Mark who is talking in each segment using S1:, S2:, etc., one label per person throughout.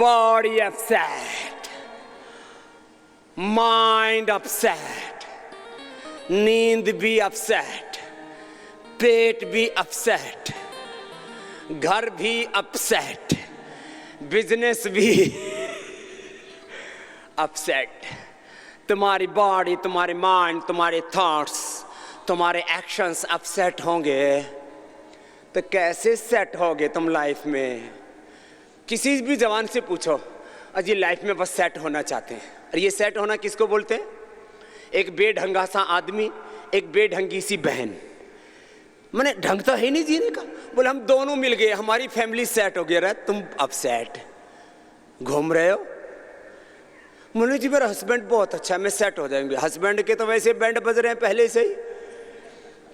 S1: Body upset, mind upset, नींद भी upset, पेट भी अपसेट, घर भी अपसेट, बिजनेस भी अपसेट। तुम्हारी बॉडी, तुम्हारे माइंड, तुम्हारे थॉट्स, तुम्हारे एक्शंस अपसेट होंगे तो कैसे सेट होगे तुम लाइफ में? किसी भी जवान से पूछो, अजी लाइफ में बस सेट होना चाहते हैं। और ये सेट होना किसको बोलते हैं? एक बेढंगा सा आदमी, एक बेढंगी सी बहन, मैंने ढंग तो है नहीं जीने का। बोले हम दोनों मिल गए, हमारी फैमिली सेट हो गया। रहा तुम अपसेट घूम रहे हो। मुन्नी जी मेरा हस्बैंड बहुत अच्छा है, मैं सेट हो जाएंगे। हस्बैंड के तो वैसे बैंड बज रहे हैं पहले से ही,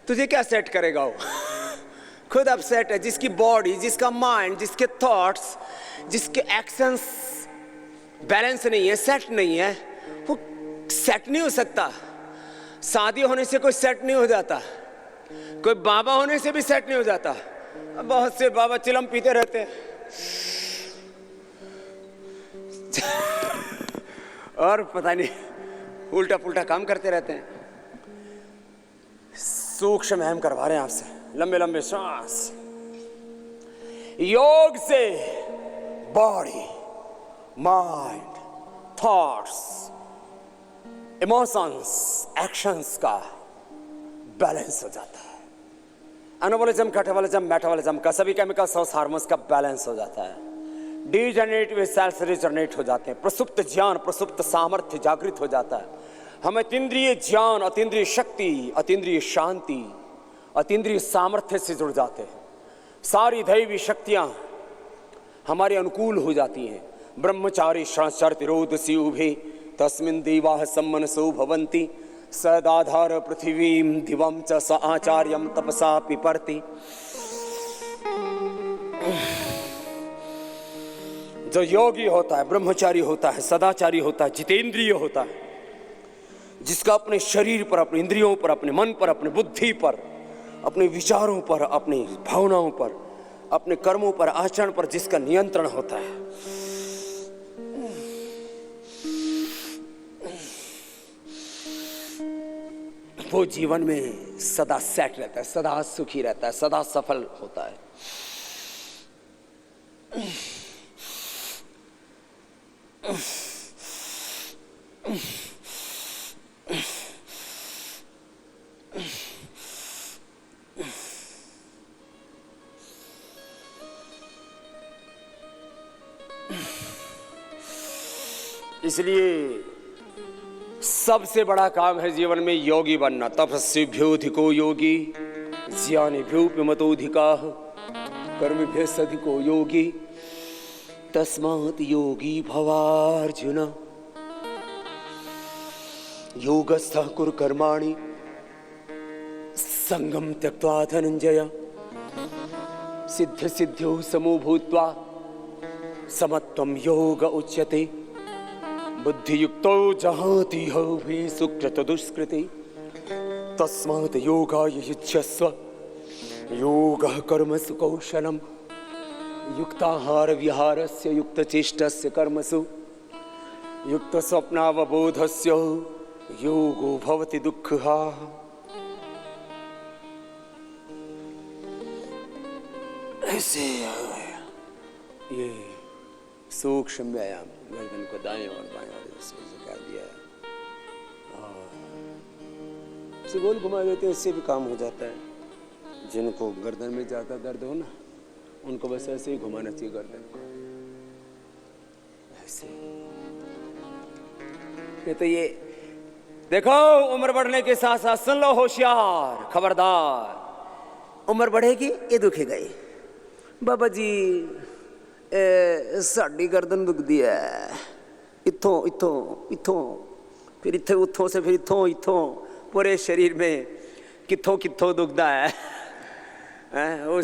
S1: तुझे क्या सेट करेगा वो? खुद अपसेट है। जिसकी बॉडी, जिसका माइंड, जिसके थॉट्स, जिसके एक्शंस बैलेंस नहीं है, सेट नहीं है, वो सेट नहीं हो सकता। शादी होने से कोई सेट नहीं हो जाता, कोई बाबा होने से भी सेट नहीं हो जाता। बहुत से बाबा चिलम पीते रहते हैं और पता नहीं उल्टा पुल्टा काम करते रहते हैं। सूक्ष्म हम करवा रहे हैं आपसे, लंबे लंबे सांस। योग से body, mind, thoughts, emotions, actions का बैलेंस हो जाता है। एनाबॉलिज्म, कैटाबॉलिज्म, मेटाबॉलिज्म का, सभी केमिकल सोर्स हार्मोन्स का बैलेंस हो जाता है। डीजनरेट वे सेल्स रिजनरेट हो जाते हैं। प्रसुप्त ज्ञान, प्रसुप्त सामर्थ्य जागृत हो जाता है। हम अतीन्द्रिय ज्ञान, अतीन्द्रिय शक्ति, अतीन्द्रिय शांति, अतीन्द्रिय सामर्थ्य से जुड़ जाते हैं। सारी दैवी शक्तियां हमारे अनुकूल हो जाती हैं। ब्रह्मचारी श्रांचर तिरोधसी उभे तस्मिन् देवाः सम्मनसो भवन्ति सदाधार पृथिवीं दिवं च स आचार्यं तपसा पिपर्ति। जो योगी होता है, ब्रह्मचारी होता है, सदाचारी होता है, जितेंद्रिय होता है, जिसका अपने शरीर पर, अपने इंद्रियों पर, अपने मन पर, अपने बुद्धि पर, अपने विचारों पर, अपनी भावनाओं पर, अपने कर्मों पर, आचरण पर जिसका नियंत्रण होता है, वो जीवन में सदा सेट रहता है, सदा सुखी रहता है, सदा सफल होता है। इसलिए सबसे बड़ा काम है जीवन में योगी बनना। तपस्विभ्योऽधिको योगी ज्ञानिभ्योऽप्यमतोऽधिकाः कर्मभ्यस्तधिको योगी तस्मात् योगी भवार्जुन। योगस्थः कुरु कर्माणि संगं त्यक्त्वा धनंजय। सिद्ध सिद्ध्यो समो भूत्वा समत्वं योग उच्यते। बुद्धियुक्तो जहाति हौभि सुकृत दुष्कृति। तस्मात् योगाय युज्यस्व योगः कर्मसु कौशलम्। युक्ताहार विहारस्य युक्तचेष्टस्य कर्मसु युक्तस्वप्नावबोधस्य योगो भवति दुःखः। ऐसे ये सूक्ष्म व्यायाम, गर्दन को दाएं और बाएं वाले से झुका दिया और से गोल घुमा देते हैं, इससे भी काम हो जाता है। जिनको गर्दन में ज्यादा दर्द हो ना, उनको बस ऐसे ही घुमाना चाहिए गर्दन को, ऐसे। तो ये देखो, उम्र बढ़ने के साथ साथ सुन लो होशियार, खबरदार। उम्र बढ़ेगी ये दुखेगा। बाबा जी साड़ी गर्दन दुखती है, इथों इथों इथों, फिर इथे उथों से फिर इथों इथों, पूरे शरीर में किथों किथों दुखता है। वो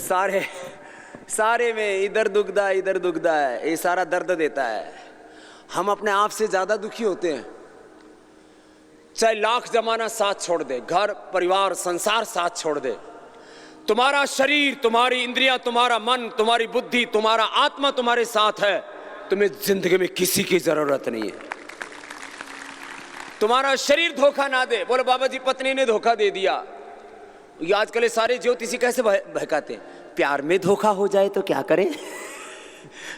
S1: सारे में इधर दुखता है, इधर दुखता है, ये सारा दर्द देता है। हम अपने आप से ज्यादा दुखी होते हैं। चाहे लाख जमाना साथ छोड़ दे, घर परिवार संसार साथ छोड़ दे, तुम्हारा शरीर, तुम्हारी इंद्रियां, तुम्हारा मन, तुम्हारी बुद्धि, तुम्हारा आत्मा तुम्हारे साथ है, तुम्हें जिंदगी में किसी की जरूरत नहीं है। तुम्हारा शरीर धोखा ना दे। बोलो बाबा जी पत्नी ने धोखा दे दिया। ये आजकल ये सारे ज्योतिषी कैसे बहकाते हैं, प्यार में धोखा हो जाए तो क्या करें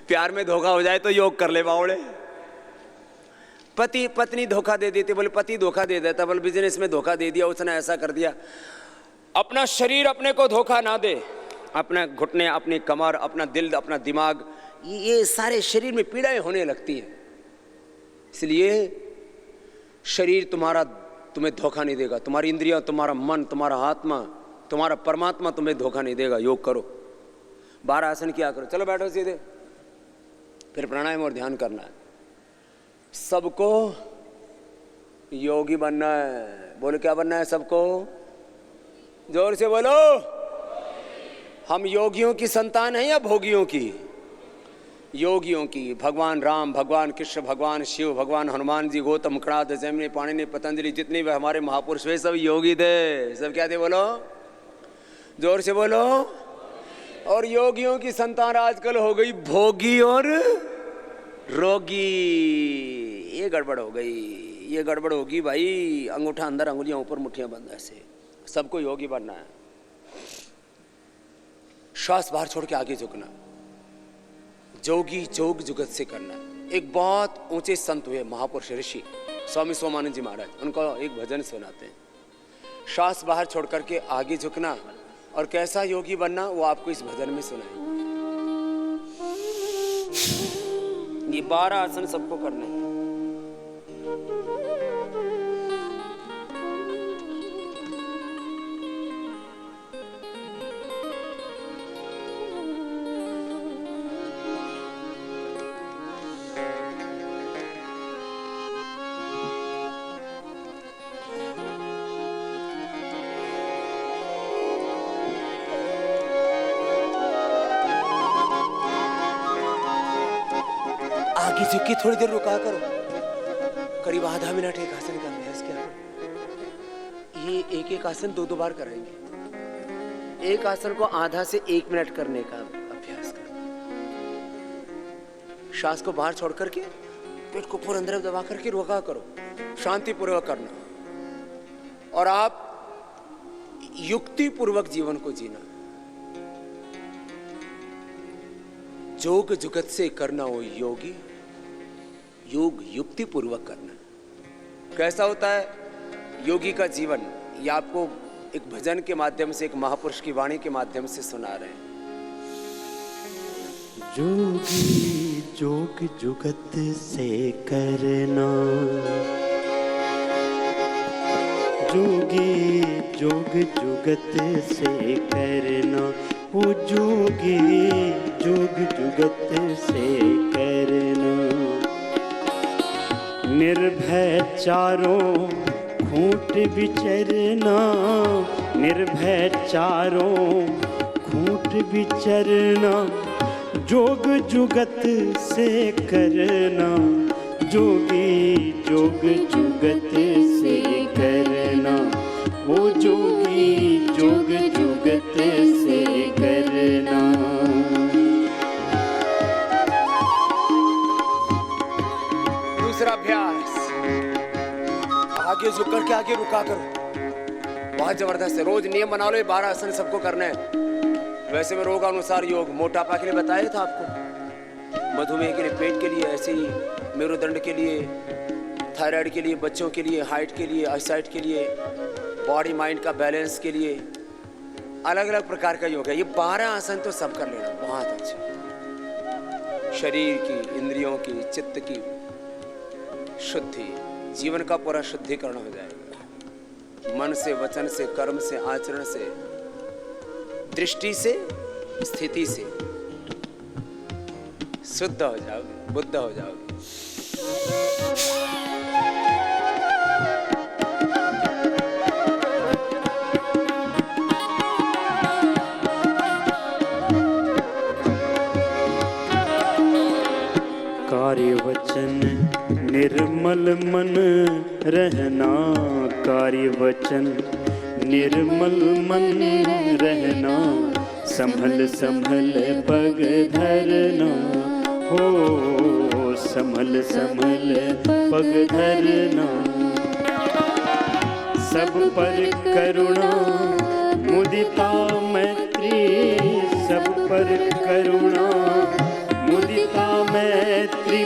S1: प्यार में धोखा हो जाए तो योग कर ले बावड़े। पति पत्नी धोखा दे देती, बोले पति धोखा दे देता, बोले बिजनेस में धोखा दे दिया, उसने ऐसा कर दिया। अपना शरीर अपने को धोखा ना दे। अपना घुटने, अपनी कमर, अपना दिल, अपना दिमाग, ये सारे शरीर में पीड़ाएं होने लगती हैं। इसलिए शरीर तुम्हारा तुम्हें धोखा नहीं देगा। तुम्हारी इंद्रियां, तुम्हारा मन, तुम्हारा आत्मा, तुम्हारा परमात्मा तुम्हें धोखा नहीं देगा। योग करो, 12 आसन किया करो। चलो बैठो सीधे, फिर प्राणायाम और ध्यान करना है। सबको योगी बनना है। बोलो क्या बनना है सबको? जोर से बोलो। हम योगियों की संतान हैं या भोगियों की? योगियों की। भगवान राम, भगवान कृष्ण, भगवान शिव, भगवान हनुमान जी, गौतम, कणाद, जैमिनी, पाणिनि, पतंजलि, जितने भी हमारे महापुरुष वे सब योगी थे। सब क्या थे? बोलो जोर से बोलो। और योगियों की संतान आजकल हो गई भोगी और रोगी। ये गड़बड़ हो गई, ये गड़बड़ होगी भाई। अंगूठा अंदर, अंगुलियां ऊपर, मुट्ठियां बंद। ऐसे सबको योगी बनना है। श्वास बाहर छोड़ के आगे झुकना। जोगी जोग जुगत से करना। एक बहुत ऊंचे संत हुए, महापुरुष ऋषि स्वामी सोमानंद जी महाराज, उनको एक भजन सुनाते हैं। श्वास बाहर छोड़ करके आगे झुकना और कैसा योगी बनना वो आपको इस भजन में सुनाएंगे। ये 12 आसन सबको करने हैं। आगे झुक के थोड़ी देर रुका करो, करीब आधा मिनट एक आसन का अभ्यास किया करो। ये एक एक आसन 2-2 बार करेंगे। एक आसन को आधा से 1 मिनट करने का अभ्यास करो। श्वास को बाहर छोड़ करके पेट को पूरा अंदर दबा करके रोका करो, शांति पूर्वक करना। और आप युक्ति पूर्वक जीवन को जीना। जोग जुगत से करना वो योगी, योग युक्ति पूर्वक करना। कैसा होता है योगी का जीवन? ये आपको एक भजन के माध्यम से, एक महापुरुष की वाणी के माध्यम से सुना रहे हैं।
S2: जोगी जोग जुगत से करना, जोगी जोग जुगत से करना, वो जोगी जोग जुगत से करना। निर्भय चारों खूंट विचरना, निर्भय चारों खूंट विचरना, जोग जुगत से करना, जोगी जोग जुगत से करना, वो जोगी जोग जुगत से करना।
S1: दूसरा अभ्यास, आगे झुक करके आगे रुका करो। बहुत जबरदस्त है। रोज नियम बना लो, ये 12 आसन सबको करना है। वैसे में रोग अनुसार योग, मोटापा के लिए बताया था आपको, मधुमेह के लिए, पेट के लिए, ऐसे ही मेरुदंड के लिए, थायराइड के लिए, बच्चों के लिए, हाइट के लिए, आईसाइट के लिए, बॉडी माइंड का बैलेंस के लिए अलग अलग प्रकार का योग है। ये 12 आसन तो सब कर लेना, बहुत अच्छा। शरीर की, इंद्रियों की, चित्त की शुद्धि, जीवन का पूरा शुद्धिकरण हो जाएगा। मन से, वचन से, कर्म से, आचरण से, दृष्टि से, स्थिति से शुद्ध हो जाओगे, बुद्ध हो जाओगे।
S2: कार्य वचन निर्मल मन रहना, कार्य वचन निर्मल मन रहना, संभल संभल पग धरना, हो संभल संभल पग धरना, सब पर करुणा मुदिता मैत्री, सब पर करुणा मुदिता मैत्री,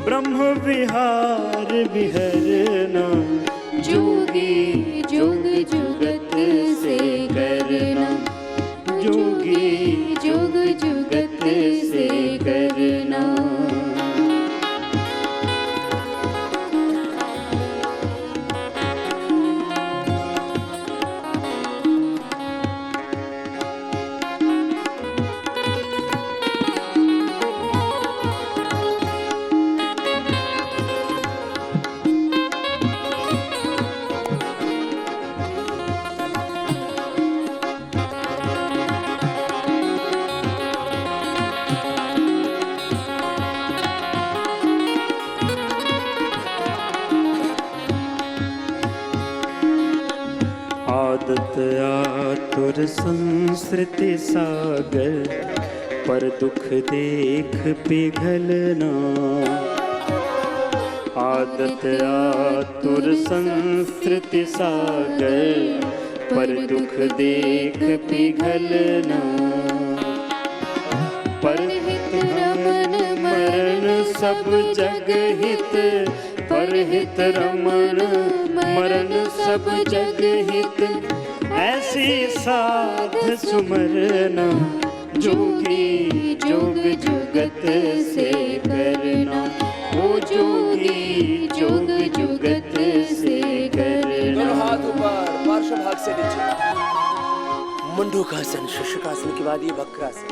S2: ब्रह्म विहार विहरना, जोगी जोग जुगत से करना, जोगी जोग जुगत से करना। आदत आतुर संस्कृति सागर, पर दुख देख पिघलना, आदत आतुर संस्कृति सागर, पर दुख देख पिघलना, परहित रमन मरण सब जग हित, परहित रमन मरण सब जग हित, ऐसी साध सुमरना, जोगी जोग जुगत से करना, ओ जोगी जोग जुगत से करना।
S1: दोनों हाथ ऊपर, पार्श्व भाग से नीचे, मुंडूकासन, शुष्कासन के बाद ये वक्रासन।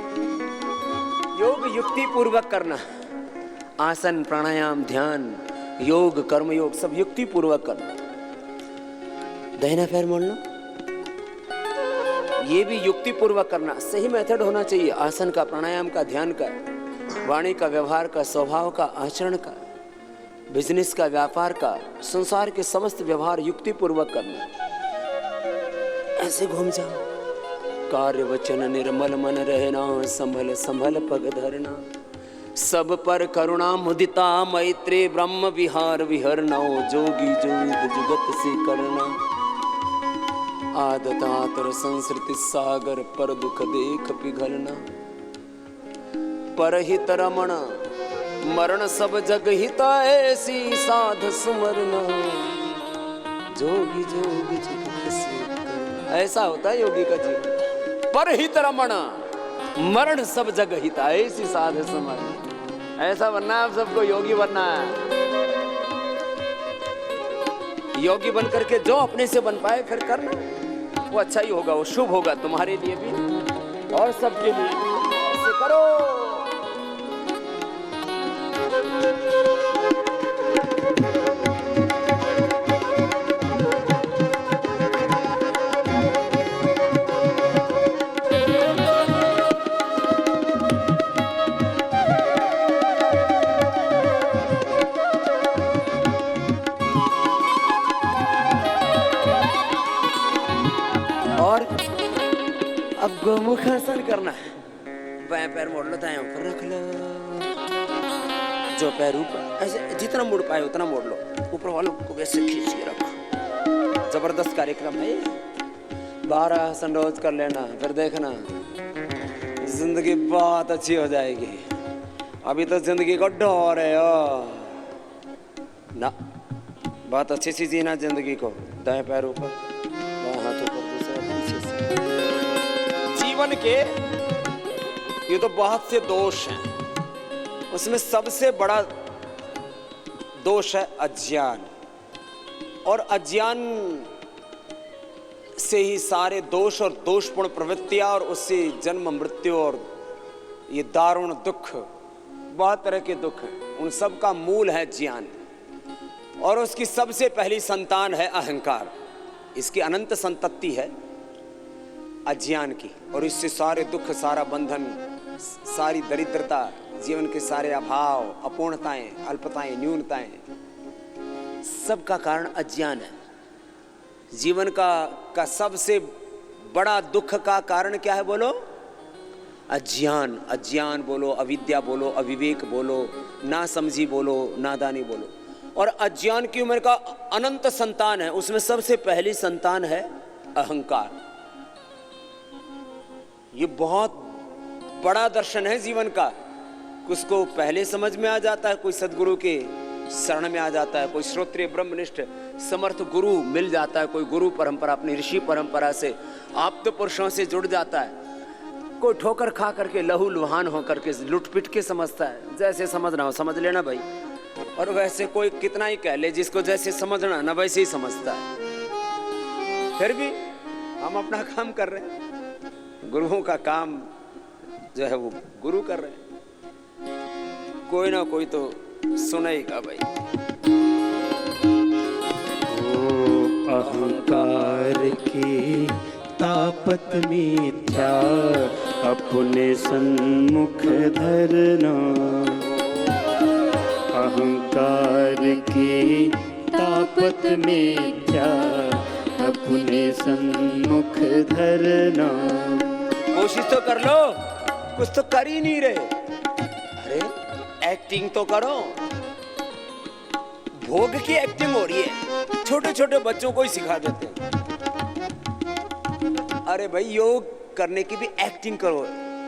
S1: योग युक्ति पूर्वक करना, आसन प्राणायाम ध्यान योग कर्म योग सब युक्ति पूर्वक करना। दाहिना पैर मोड़ लो, ये भी युक्ति पूर्वक करना। सही मेथड होना चाहिए आसन का, प्राणायाम का, ध्यान का, वाणी का, व्यवहार का, स्वभाव का, आचरण का, बिजनेस का, व्यापार का, संसार के समस्त व्यवहार युक्ति पूर्वक करना। ऐसे घूम जाओ, कार्य वचन निर्मल मन रहना, संभल संभल पग धरना, सब पर करुणा मुदिता मैत्री, ब्रह्म विहार विहरना, जोगी जोग जुगत से करना, आदत आतर संस्कृति सागर, पर दुख देख पिघलना, परहित रमण मरण सब जग हित, ऐसी साध सुमरना, जोगी जोग जुगत से करना। ऐसा होता है योगी का जीवन, परहित रमण मरण सब जग हित, ऐसी साध सुमरना। ऐसा बनना है, आप सबको योगी बनना है। योगी बन करके जो अपने से बन पाए फिर करना, वो अच्छा ही होगा, वो शुभ होगा तुम्हारे लिए भी और सबके लिए भी। ऐसे करो। और अब गोमुखासन करना है। बाएं पैर मोड़ लो, दाएं ऊपर रख लो, जो पैर ऊपर, ऐसे जितना मोड़ पाए उतना मोड़ लो, ऊपर वालों को वैसे खींच के रखो। जबरदस्त कार्यक्रम है ये, 12 आसन रोज कर लेना, फिर देखना जिंदगी बहुत अच्छी हो जाएगी। अभी तो जिंदगी को डर है ना, बहुत अच्छी सी जीना जिंदगी को। दाएं पैर ऊपर, बाएं हाथ ऊपर, दूसरा पीछे से। जीवन के ये तो बहुत से दोष हैं, उसमें सबसे बड़ा दोष है अज्ञान, और अज्ञान से ही सारे दोष और दोषपूर्ण प्रवृत्तियां और उससे जन्म मृत्यु और ये दारुण दुख, बहुत तरह के दुख हैं, उन सब का मूल है ज्ञान। और उसकी सबसे पहली संतान है अहंकार। इसकी अनंत संतति है अज्ञान की, और इससे सारे दुख, सारा बंधन, सारी दरिद्रता, जीवन के सारे अभाव, अपूर्णताएं, अल्पताएं, न्यूनताएं, सबका कारण अज्ञान है। जीवन का सबसे बड़ा दुख का कारण क्या है बोलो? अज्ञान, अज्ञान बोलो, अविद्या बोलो, अविवेक बोलो, ना समझी बोलो, नादानी बोलो। और अज्ञान की उम्र का अनंत संतान है, उसमें सबसे पहली संतान है अहंकार। ये बहुत बड़ा दर्शन है जीवन का, उसको पहले समझ में आ जाता है, कोई सदगुरु के शरण में आ जाता है, कोई श्रोत्रिय ब्रह्मनिष्ठ समर्थ गुरु मिल जाता है, कोई गुरु परंपरा अपनी ऋषि परंपरा से आप्त पुरुषों से जुड़ जाता है, कोई ठोकर खा करके लहू लुहान होकर के लुट पिट के समझता है। जैसे समझना हो समझ लेना भाई, और वैसे कोई कितना ही कह ले, जिसको जैसे समझना ना वैसे ही समझता है। फिर भी हम अपना काम कर रहे हैं, गुरुओं का काम जो है वो गुरु कर रहे हैं, कोई ना कोई तो सुनेगा भाई।
S3: ओ अहंकार की तापत मिथ्या अपने सन्मुख धरना, अहंकार की तापत मिथ्या अपने सन्मुख धरना।
S1: कोशिश तो कर लो, कुछ तो कर ही नहीं रहे। अरे एक्टिंग तो करो, भोग की एक्टिंग हो रही है, छोटे छोटे बच्चों को ही सिखा देते हैं। अरे भाई योग करने की भी एक्टिंग करो,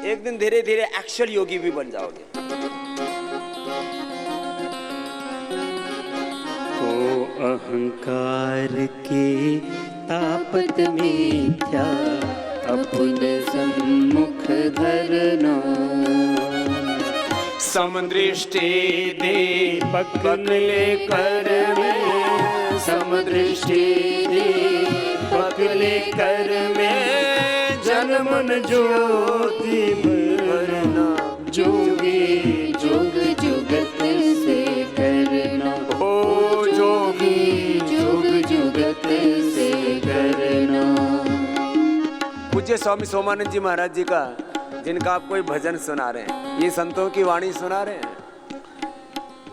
S1: एक दिन धीरे धीरे एक्चुअल योगी भी बन जाओगे।
S3: ओ अहंकार की तापत मिथ्या अपने सन्मुख धरना,
S1: समदृष्टि
S3: दीपक लेकर में, समदृष्टि दीपक लेकर में जन्मन ज्योति भरना, जोगी जुग जुगत से करना, ओ जोगी जुग जुगत से करना।
S1: पूज्य स्वामी सोमानंद जी महाराज जी का, जिनका आप कोई भजन सुना रहे हैं, ये संतों की वाणी सुना रहे हैं,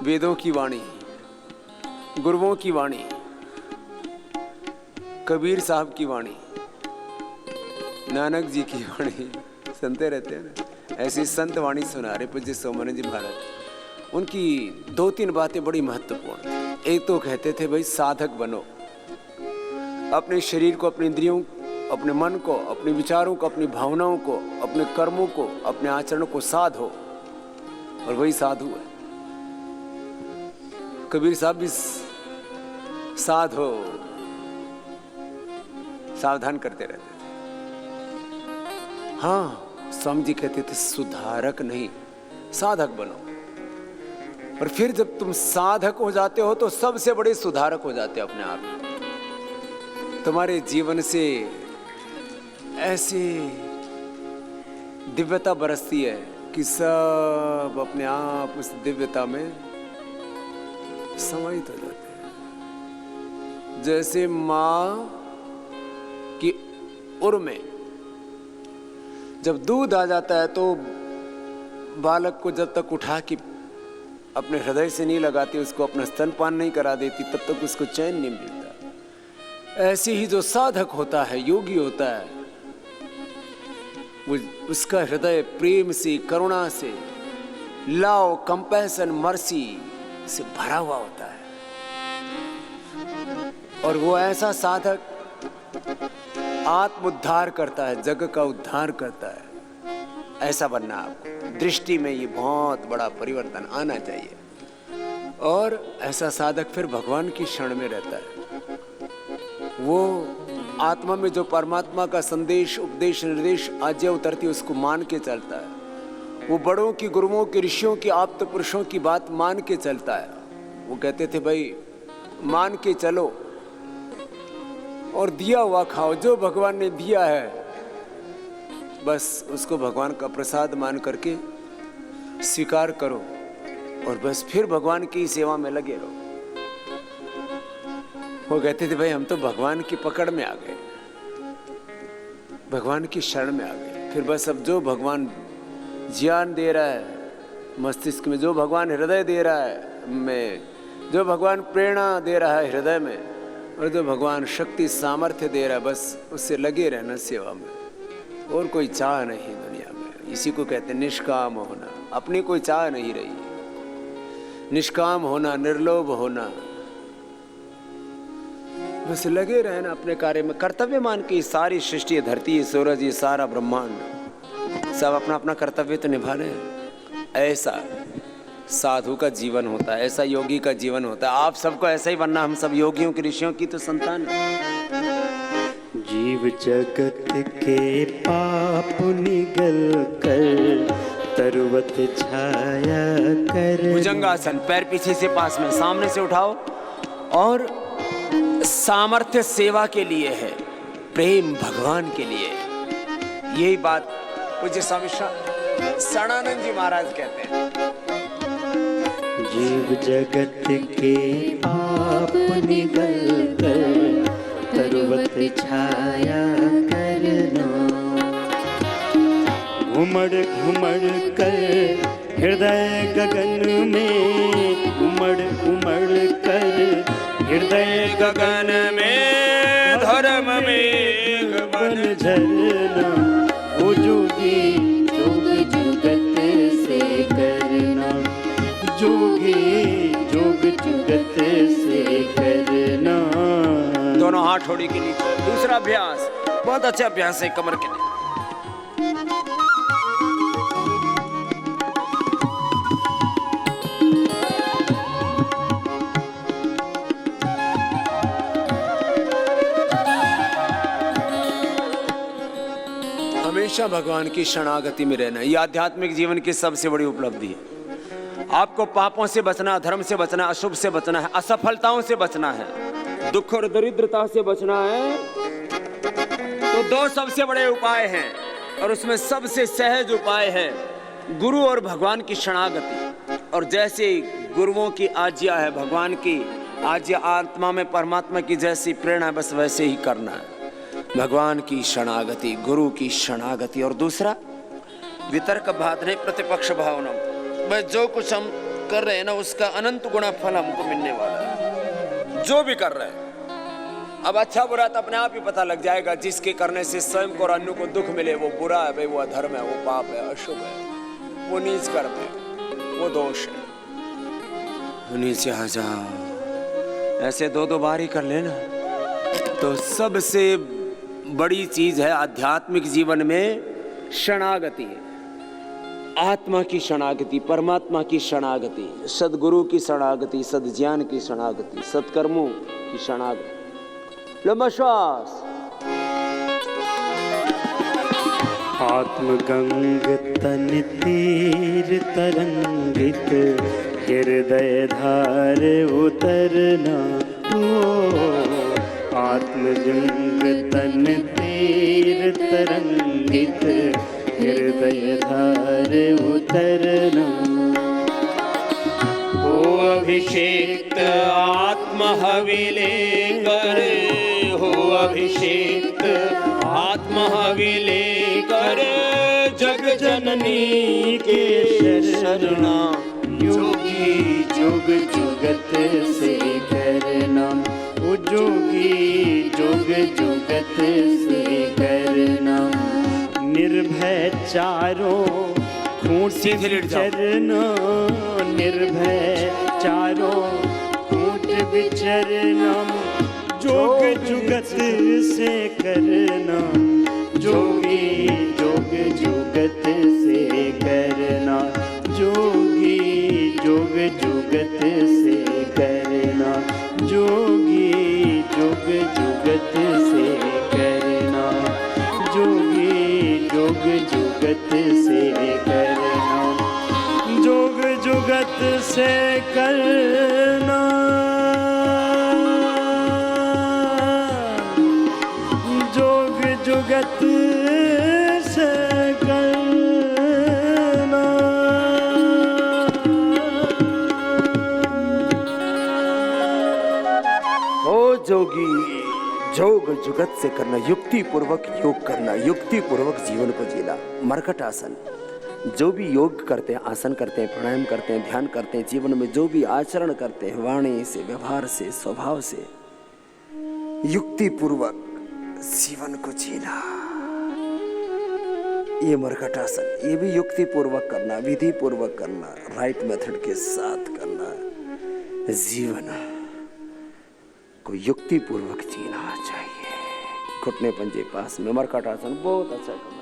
S1: वेदों की वाणी, गुरुओं की वाणी, कबीर साहब की वाणी, नानक जी की वाणी सुनते रहते हैं ना, ऐसी संत वाणी सुना रहे पूज्य सोमानंद जी महाराज। उनकी दो तीन बातें बड़ी महत्वपूर्ण। एक तो कहते थे भाई साधक बनो, अपने शरीर को, अपने इंद्रियों, अपने मन को, अपने विचारों को, अपनी भावनाओं को, अपने कर्मों को, अपने आचरण को साधो, और वही साधु है। कबीर साहब भी साधो, सावधान करते रहते थे। हाँ, स्वामी जी कहते थे सुधारक नहीं, साधक बनो। और फिर जब तुम साधक हो जाते हो तो सबसे बड़े सुधारक हो जाते हो अपने आप। तुम्हारे जीवन से ऐसी दिव्यता बरसती है कि सब अपने आप उस दिव्यता में समाहित हो जाते हैं। जैसे माँ की उर में जब दूध आ जाता है तो बालक को जब तक उठा के अपने हृदय से नहीं लगाती, उसको अपना स्तनपान नहीं करा देती, तब तक उसको चैन नहीं मिलता। ऐसे ही जो साधक होता है, योगी होता है, वो उसका हृदय प्रेम से, करुणा से, लव, कंपैशन, मर्सी से भरा हुआ होता है। और वो ऐसा साधक आत्म उद्धार करता है, जग का उद्धार करता है। ऐसा बनना आपको, दृष्टि में ये बहुत बड़ा परिवर्तन आना चाहिए। और ऐसा साधक फिर भगवान की शरण में रहता है। वो आत्मा में जो परमात्मा का संदेश, उपदेश, निर्देश, आज्ञा उतरती है, उसको मान के चलता है। वो बड़ों की, गुरुओं की, ऋषियों की, आप्त पुरुषों की बात मान के चलता है। वो कहते थे भाई मान के चलो और दिया हुआ खाओ, जो भगवान ने दिया है बस उसको भगवान का प्रसाद मान करके स्वीकार करो, और बस फिर भगवान की सेवा में लगे रहो। वो कहते थे भाई हम तो भगवान की पकड़ में आ गए, भगवान की शरण में आ गए। फिर बस अब जो भगवान ज्ञान दे रहा है मस्तिष्क में, जो भगवान हृदय दे रहा है में, जो भगवान प्रेरणा दे रहा है हृदय में, और जो भगवान शक्ति सामर्थ्य दे रहा है, बस उससे लगे रहना सेवा में, और कोई चाह नहीं दुनिया में। इसी को कहते हैं निष्काम होना। अपनी कोई चाह नहीं रही, निष्काम होना, निर्लोभ होना, बस लगे रहना अपने कार्य में, कर्तव्य मान के। सारी सृष्टि, ये धरती, ये सूरज, ये सारा ब्रह्मांड सब अपना अपना कर्तव्य तो निभा रहे हैं। ऐसा साधु का जीवन होता है, ऐसा योगी का जीवन होता है। आप सबको ऐसा ही बनना। हम सब योगियों के, ऋषियों की तो संतान है।
S3: जीव जगत के पाप निगल कर तरुवत छाया कर।
S1: भुजंगासन, पैर पीछे से पास में, सामने से उठाओ। और सामर्थ्य सेवा के लिए है, प्रेम भगवान के लिए। यही बात पूज्य स्वामी शरणानंद जी महाराज कहते हैं।
S3: जीव जगत के पाप निगल कर तरुवत छाया करना। घुमड़ घुमड़ कर हृदय गगन में, घुमड़ घुमड़ कर हृदय गगन में, धर्म में बन झरना। ओ जोगी जोग जुगत से करना, जोगी जोग जुगत से करना।
S1: दोनों हाथ ठोड़ी के नीचे। दूसरा अभ्यास बहुत अच्छा अभ्यास है कमर के लिए। हमेशा भगवान की शरणागति में रहना, यह आध्यात्मिक जीवन की सबसे बड़ी उपलब्धि है। आपको पापों से बचना, धर्म से बचना, अशुभ से बचना है, असफलताओं से बचना है, दुख और दरिद्रता से बचना है। तो दो सबसे बड़े उपाय हैं, और उसमें सबसे सहज उपाय है गुरु और भगवान की शरणागति। और जैसे गुरुओं की आज्ञा है, भगवान की आज्ञा, आत्मा में परमात्मा की जैसी प्रेरणा है, बस वैसे ही करना है। भगवान की शरणागति, गुरु की शरणागति। और दूसरा वितर्क बाधने प्रतिपक्ष भावना। बस जो कुछ हम कर रहे हैं ना, उसका अनंत गुना फल हमको मिलने वाला है, जो भी कर रहे हैं। अब अच्छा बुरा तो अपने आप ही पता लग जाएगा। जिसके करने से स्वयं को और अन्य को दुख मिले, वो बुरा है भाई, वो अधर्म है, वो पाप है, अशुभ है, वो नीच कर्म है, वो दोष है। नीचे आ जाओ, ऐसे दो बार ही कर लेना। तो सबसे बड़ी चीज है आध्यात्मिक जीवन में शरणागति, आत्मा की शरणागति, परमात्मा की शरणागति, सदगुरु की शरणागति, सद्ज्ञान की शरणागति, सत्कर्मों की शरणागति। लंबा श्वास।
S3: आत्मगंग तन तीर तरंगित, हृदय धार उतरना। आत्मजंग तन तीर तरंगित, हृदय धार उतरना। हो अभिषेक आत्म हविले कर, हो अभिषेक आत्म हविले कर, जग जननी के शरणा। योगी जोग जुगत से करना, ओ जोगी जोग जुगत से करना। निर्भय चारों खूंट विचरना, निर्भय चारों खूंट विचरना। जोग जुगत से करना, जोगी जोग जुगत से करना। जोगी जोग जुगत से करना, जोगी जोग जुगत से करना। जोगी जोग जुगत से करना, जोग जुगत से करना। जोग जुगत से करना।
S1: ओ जोगी, जोग जुगत से करना, युक्ति पूर्वक योग करना, युक्ति पूर्वक जीवन को जीना। मरकट आसन, जो भी योग करते हैं, आसन करते हैं, प्राणायाम करते हैं, ध्यान करते हैं, जीवन में जो भी आचरण करते हैं, वाणी से, व्यवहार से, स्वभाव से, युक्ति पूर्वक जीवन को जीना। ये मरकट आसन, ये भी युक्ति पूर्वक करना, विधि पूर्वक करना, राइट मेथड के साथ करना। जीवन को युक्ति पूर्वक जीना चाहिए। घुटने पंजे पास में मरकट आसन बहुत अच्छा कमर।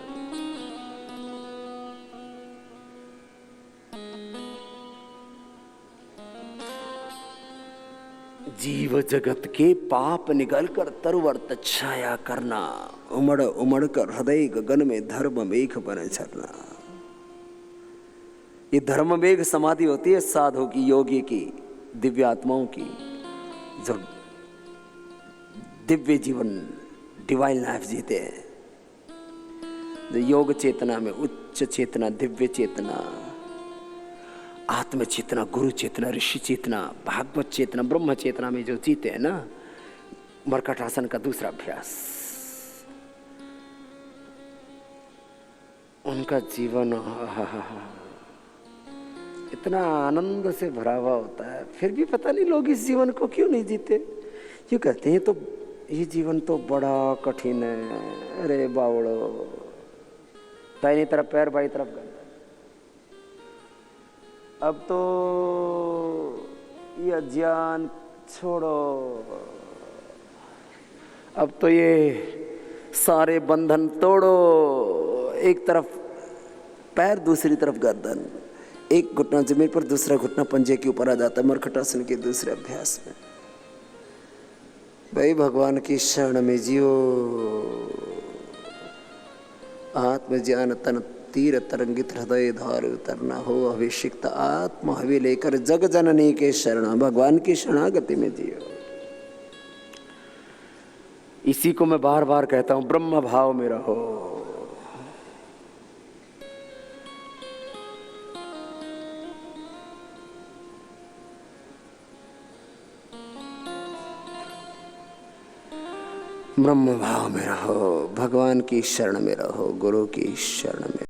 S1: जीव जगत के पाप निगल कर तरुवर्त छाया करना, उमड़ उमड़ कर हृदय गगन में धर्म मेघ बन झरना। ये धर्म मेघ समाधि होती है साधु की, योगी की, दिव्य आत्माओं की, जो दिव्य जीवन डिवाइन लाइफ जीते हैं, जो योग चेतना में उच्च चेतना, दिव्य चेतना, आत्म चेतना, गुरु चेतना, ऋषि चेतना, भागवत चेतना, ब्रह्म चेतना में जो जीते हैं ना। मरकट आसन का दूसरा अभ्यास, उनका जीवन इतना आनंद से भरा हुआ होता है, फिर भी पता नहीं लोग इस जीवन को क्यों नहीं जीते। क्यों कहते हैं तो ये जीवन तो बड़ा कठिन है। अरे बावड़ो, दाहिनी तरफ पैर, बाई तरफ गर्दन। अब तो ये अज्ञान छोड़ो, अब तो ये सारे बंधन तोड़ो। एक तरफ पैर, दूसरी तरफ गर्दन, एक घुटना जमीन पर, दूसरा घुटना पंजे के ऊपर आ जाता है मरकट आसन के दूसरे अभ्यास में। भाई भगवान की शरण में जियो। आत्म ज्ञान तन तीर तरंगित हृदय धार उतरना, हो अभिषिक्त आत्मा हवि लेकर जग जननी के शरण, भगवान की शरणागति में जियो। इसी को मैं बार बार कहता हूं, ब्रह्म भाव में रहो। ब्रह्म भाव में रहो, भगवान की शरण में रहो, गुरु की शरण में।